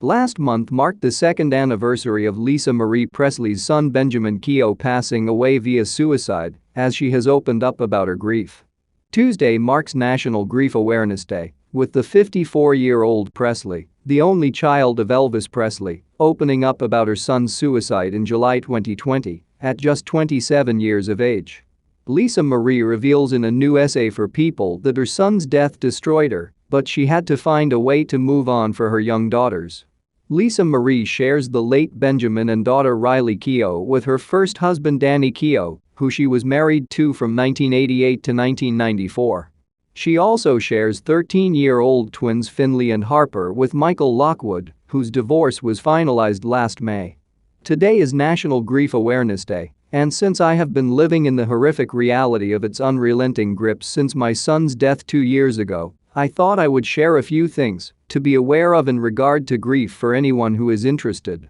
Last month marked the second anniversary of Lisa Marie Presley's son Benjamin Keogh passing away via suicide, as she has opened up about her grief. Tuesday marks National Grief Awareness Day, with the 54-year-old Presley, the only child of Elvis Presley, opening up about her son's suicide in July 2020, at just 27 years of age. Lisa Marie reveals in a new essay for People that her son's death destroyed her, but she had to find a way to move on for her young daughters. Lisa Marie shares the late Benjamin and daughter Riley Keogh with her first husband Danny Keogh, who she was married to from 1988 to 1994. She also shares 13-year-old twins Finley and Harper with Michael Lockwood, whose divorce was finalized last May. Today is National Grief Awareness Day, and since I have been living in the horrific reality of its unrelenting grip since my son's death 2 years ago, I thought I would share a few things to be aware of in regard to grief for anyone who is interested.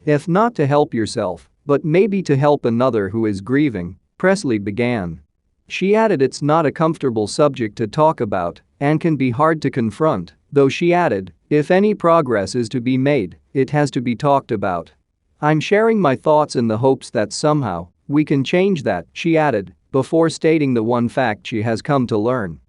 If not to help yourself, but maybe to help another who is grieving, Presley began. She added it's not a comfortable subject to talk about and can be hard to confront, though she added, if any progress is to be made, it has to be talked about. I'm sharing my thoughts in the hopes that somehow we can change that, she added, before stating the one fact she has come to learn.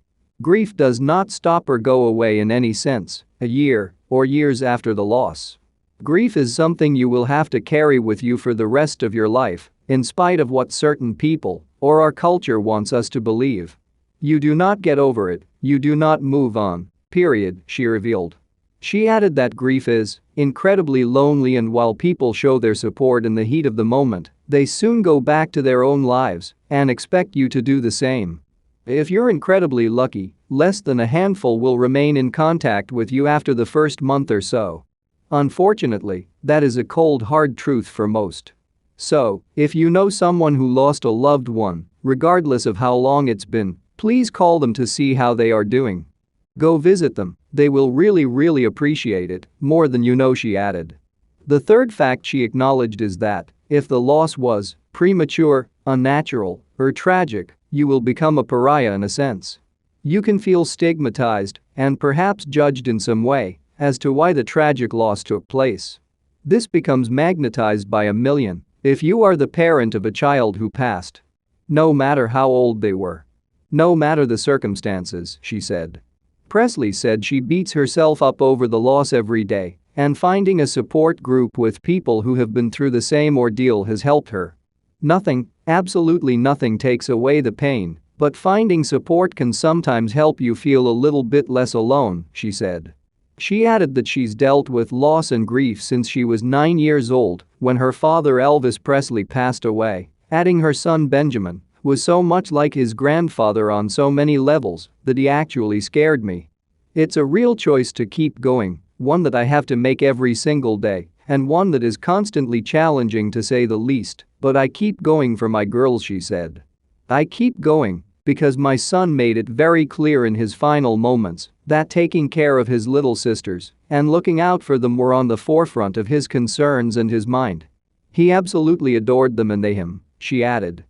Grief does not stop or go away in any sense, a year or years after the loss. Grief is something you will have to carry with you for the rest of your life, in spite of what certain people or our culture wants us to believe. You do not get over it, you do not move on, period, she revealed. She added that grief is incredibly lonely, and while people show their support in the heat of the moment, they soon go back to their own lives and expect you to do the same. If you're incredibly lucky, less than a handful will remain in contact with you after the first month or so. Unfortunately, that is a cold, hard truth for most. So, if you know someone who lost a loved one, regardless of how long it's been, please call them to see how they are doing. Go visit them, they will really appreciate it, more than you know, she added. The third fact she acknowledged is that, if the loss was premature, unnatural, or tragic, you will become a pariah in a sense. You can feel stigmatized and perhaps judged in some way as to why the tragic loss took place. This becomes magnetized by a million if you are the parent of a child who passed. No matter how old they were. No matter the circumstances, she said. Presley said she beats herself up over the loss every day, and finding a support group with people who have been through the same ordeal has helped her. Nothing, absolutely nothing takes away the pain, but finding support can sometimes help you feel a little bit less alone, she said. She added that she's dealt with loss and grief since she was 9 years old when her father Elvis Presley passed away, adding her son Benjamin was so much like his grandfather on so many levels that he actually scared me. It's a real choice to keep going, one that I have to make every single day, and one that is constantly challenging to say the least, but I keep going for my girls, she said. I keep going because my son made it very clear in his final moments that taking care of his little sisters and looking out for them were on the forefront of his concerns and his mind. He absolutely adored them and they him, she added.